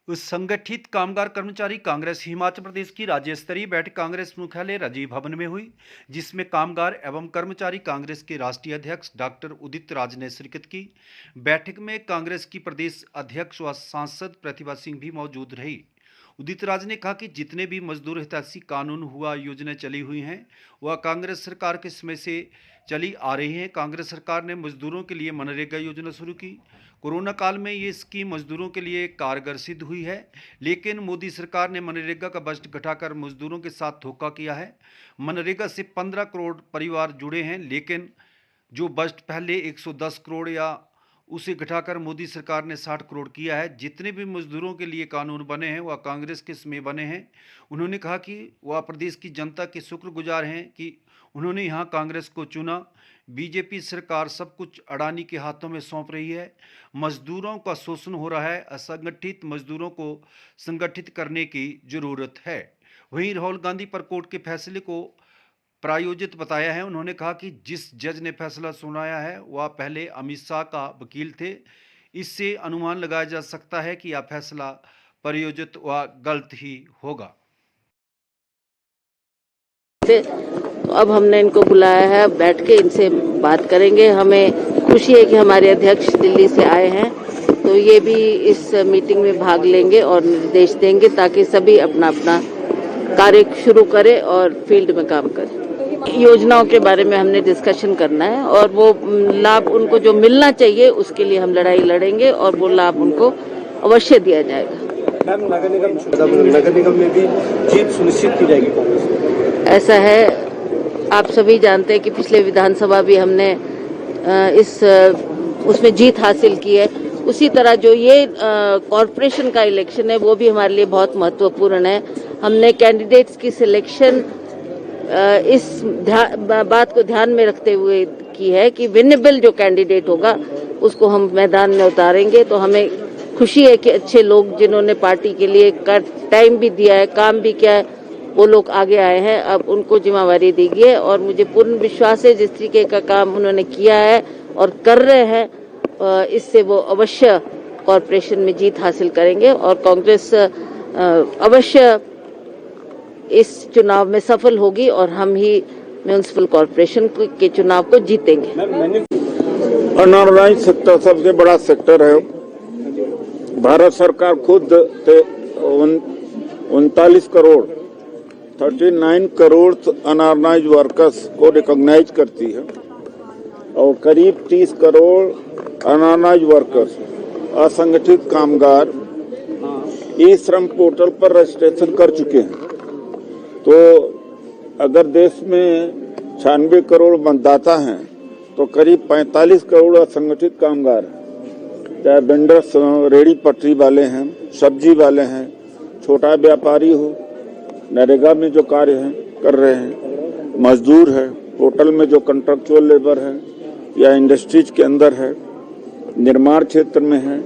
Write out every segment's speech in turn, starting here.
उस संगठित कामगार कर्मचारी कांग्रेस हिमाचल प्रदेश की राज्य स्तरीय बैठक कांग्रेस मुख्यालय राजीव भवन में हुई, जिसमें कामगार एवं कर्मचारी कांग्रेस के राष्ट्रीय अध्यक्ष डॉक्टर उदित राज ने शिरकत की। बैठक में कांग्रेस की प्रदेश अध्यक्ष व सांसद प्रतिभा सिंह भी मौजूद रही। उदित राज ने कहा कि जितने भी मजदूर हितैषी कानून हुआ योजनाएं चली हुई हैं वह कांग्रेस सरकार के समय से चली आ रही हैं। कांग्रेस सरकार ने मजदूरों के लिए मनरेगा योजना शुरू की। कोरोना काल में ये स्कीम मजदूरों के लिए कारगर सिद्ध हुई है, लेकिन मोदी सरकार ने मनरेगा का बजट घटाकर मजदूरों के साथ धोखा किया है। मनरेगा से 15 करोड़ परिवार जुड़े हैं, लेकिन जो बजट पहले 110 करोड़ या उसे घटाकर मोदी सरकार ने 60 करोड़ किया है। जितने भी मजदूरों के लिए कानून बने हैं वह कांग्रेस के समय बने हैं। उन्होंने कहा कि वह प्रदेश की जनता के शुक्रगुजार हैं कि उन्होंने यहाँ कांग्रेस को चुना। बीजेपी सरकार सब कुछ अडानी के हाथों में सौंप रही है। मजदूरों का शोषण हो रहा है। असंगठित मजदूरों को संगठित करने की जरूरत है। वहीं राहुल गांधी पर कोर्ट के फैसले को प्रायोजित बताया है। उन्होंने कहा कि जिस जज ने फैसला सुनाया है वह पहले अमित शाह का वकील थे। इससे अनुमान लगाया जा सकता है कि यह फैसला प्रायोजित व गलत ही होगा। तो अब हमने इनको बुलाया है, बैठ के इनसे बात करेंगे। हमें खुशी है कि हमारे अध्यक्ष दिल्ली से आए हैं, तो ये भी इस मीटिंग में भाग लेंगे और निर्देश देंगे ताकि सभी अपना अपना कार्य शुरू करें और फील्ड में काम करें। योजनाओं के बारे में हमने डिस्कशन करना है और वो लाभ उनको जो मिलना चाहिए उसके लिए हम लड़ाई लड़ेंगे और वो लाभ उनको अवश्य दिया जाएगा। मैम, नगर निगम में भी जीत सुनिश्चित की जाएगी कांग्रेस? ऐसा है, आप सभी जानते हैं कि पिछले विधानसभा भी हमने उसमें जीत हासिल की है। उसी तरह जो ये कॉरपोरेशन का इलेक्शन है वो भी हमारे लिए बहुत महत्वपूर्ण है। हमने कैंडिडेट्स की सिलेक्शन इस बात को ध्यान में रखते हुए की है कि विनेबल जो कैंडिडेट होगा उसको हम मैदान में उतारेंगे। तो हमें खुशी है कि अच्छे लोग जिन्होंने पार्टी के लिए टाइम भी दिया है, काम भी किया है, वो लोग आगे आए हैं। अब उनको जिम्मेवारी दी गई है और मुझे पूर्ण विश्वास है जिस तरीके का काम उन्होंने किया है और कर रहे हैं, इससे वो अवश्य कॉरपोरेशन में जीत हासिल करेंगे और कांग्रेस अवश्य इस चुनाव में सफल होगी और हम ही म्युनिसिपल कॉरपोरेशन के चुनाव को जीतेंगे। अनऑर्गेनाइज्ड सेक्टर सबसे बड़ा सेक्टर है। भारत सरकार खुद 39 करोड़ 39 करोड़ अनऑर्गेनाइज्ड वर्कर्स को रिकॉग्नाइज करती है और करीब 30 करोड़ अनऑर्गेनाइज्ड वर्कर्स असंगठित कामगार ई श्रम पोर्टल पर रजिस्ट्रेशन कर चुके हैं। तो अगर देश में 96 करोड़ मतदाता हैं तो करीब 45 करोड़ असंगठित कामगार हैं, चाहे वेंडर्स, रेहड़ी पटरी वाले हैं, सब्जी वाले हैं, छोटा व्यापारी हो, नरेगा में जो कार्य हैं कर रहे हैं, मजदूर है, होटल में जो कॉन्ट्रैक्चुअल लेबर है या इंडस्ट्रीज के अंदर है, निर्माण क्षेत्र में है,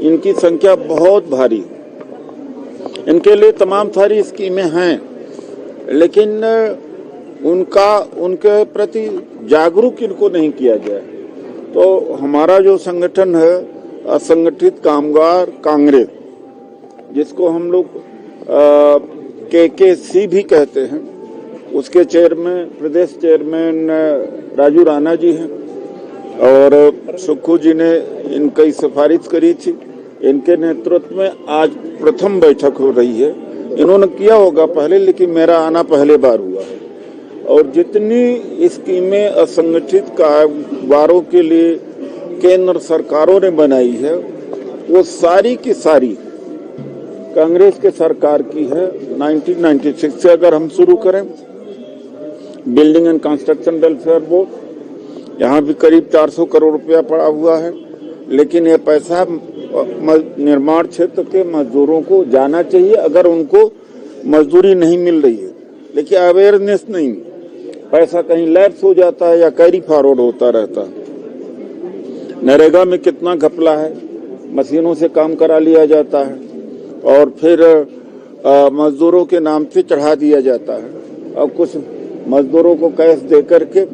इनकी संख्या बहुत भारी है। इनके लिए तमाम सारी स्कीमें हैं, लेकिन उनके प्रति जागरूक इनको नहीं किया जाए। तो हमारा जो संगठन है असंगठित कामगार कांग्रेस, जिसको हम लोग KKC भी कहते हैं, उसके प्रदेश चेयरमैन राजू राणा जी हैं और सुक्खू जी ने इनकी सिफारिश करी थी। इनके नेतृत्व में आज प्रथम बैठक हो रही है। इन्होंने किया होगा पहले, लेकिन मेरा आना पहले बार हुआ है। और जितनी स्कीमें असंगठित कामगारों के लिए केंद्र सरकारों ने बनाई है वो सारी की सारी कांग्रेस के सरकार की है। 1996 से अगर हम शुरू करें, building and construction welfare board, यहाँ भी करीब 400 करोड़ रुपया पड़ा हुआ है, लेकिन ये पैसा निर्माण क्षेत्र के मजदूरों को जाना चाहिए अगर उनको मजदूरी नहीं मिल रही है। लेकिन अवेयरनेस नहीं, पैसा कहीं लैप्स हो जाता है या कैरी फॉरवर्ड होता रहता है। नरेगा में कितना घपला है, मशीनों से काम करा लिया जाता है और फिर मजदूरों के नाम से चढ़ा दिया जाता है और कुछ मजदूरों को कैश दे करके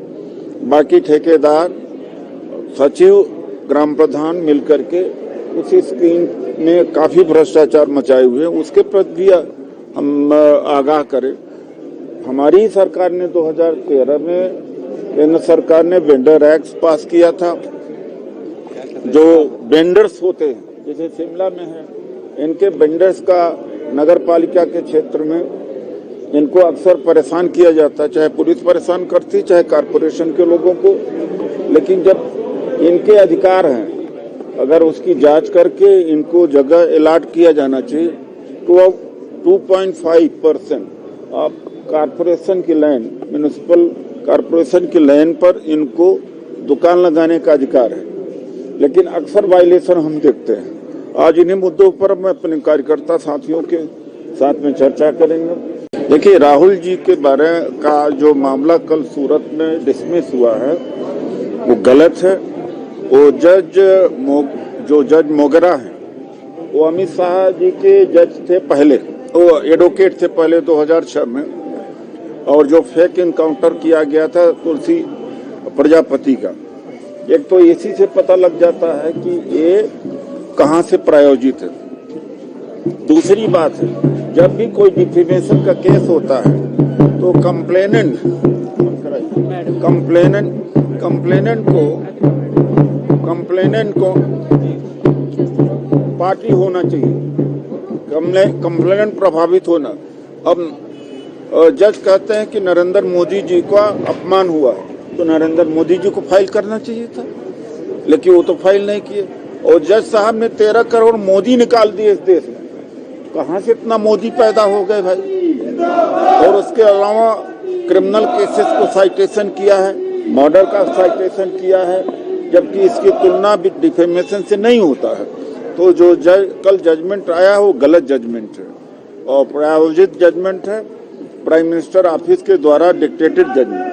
बाकी ठेकेदार, सचिव, ग्राम प्रधान मिलकर के उसी स्कीम में काफी भ्रष्टाचार मचाए हुए हैं, उसके प्रति भी हम आगाह करें। हमारी ही सरकार ने 2013 में केंद्र सरकार ने वेंडर एक्ट पास किया था। जो वेंडर्स होते हैं, जैसे शिमला में है, इनके वेंडर्स का नगर पालिका के क्षेत्र में इनको अक्सर परेशान किया जाता है, चाहे पुलिस परेशान करती, चाहे कारपोरेशन के लोगों को। लेकिन जब इनके अधिकार हैं, अगर उसकी जांच करके इनको जगह अलॉट किया जाना चाहिए, तो अब 2.5% आप कारपोरेशन की लैंड, म्युनिसिपल कारपोरेशन की लैंड पर इनको दुकान लगाने का अधिकार है। लेकिन अक्सर वायलेशन हम देखते हैं। आज इन्हीं मुद्दों पर मैं अपने कार्यकर्ता साथियों के साथ में चर्चा करेंगे। देखिए, राहुल जी के बारे का जो मामला कल सूरत में डिसमिस हुआ है वो गलत है। वो जज मोगरा है, वो अमित शाह जी के जज थे पहले, वो एडवोकेट थे पहले 2006 में। और जो फेक इनकाउंटर किया गया था तुलसी प्रजापति का, एक तो इसी से पता लग जाता है कि ये कहां से प्रायोजित है। दूसरी बात है, जब भी कोई डिफेमेशन का केस होता है तो कंप्लेनेंट को पार्टी होना चाहिए, कंप्लेनेंट प्रभावित होना। अब जज कहते हैं कि नरेंद्र मोदी जी का अपमान हुआ, तो नरेंद्र मोदी जी को फाइल करना चाहिए था, लेकिन वो तो फाइल नहीं किए। और जज साहब ने 13 करोड़ मोदी निकाल दिए इस देश में। कहां से इतना मोदी पैदा हो गए भाई? और उसके अलावा क्रिमिनल केसेस को साइटेशन किया है, मर्डर का साइटेशन किया है, जबकि इसकी तुलना भी डिफेमेशन से नहीं होता है। तो जो कल जजमेंट आया है वो गलत जजमेंट है और प्रायोजित जजमेंट है, प्राइम मिनिस्टर ऑफिस के द्वारा डिक्टेटेड जजमेंट।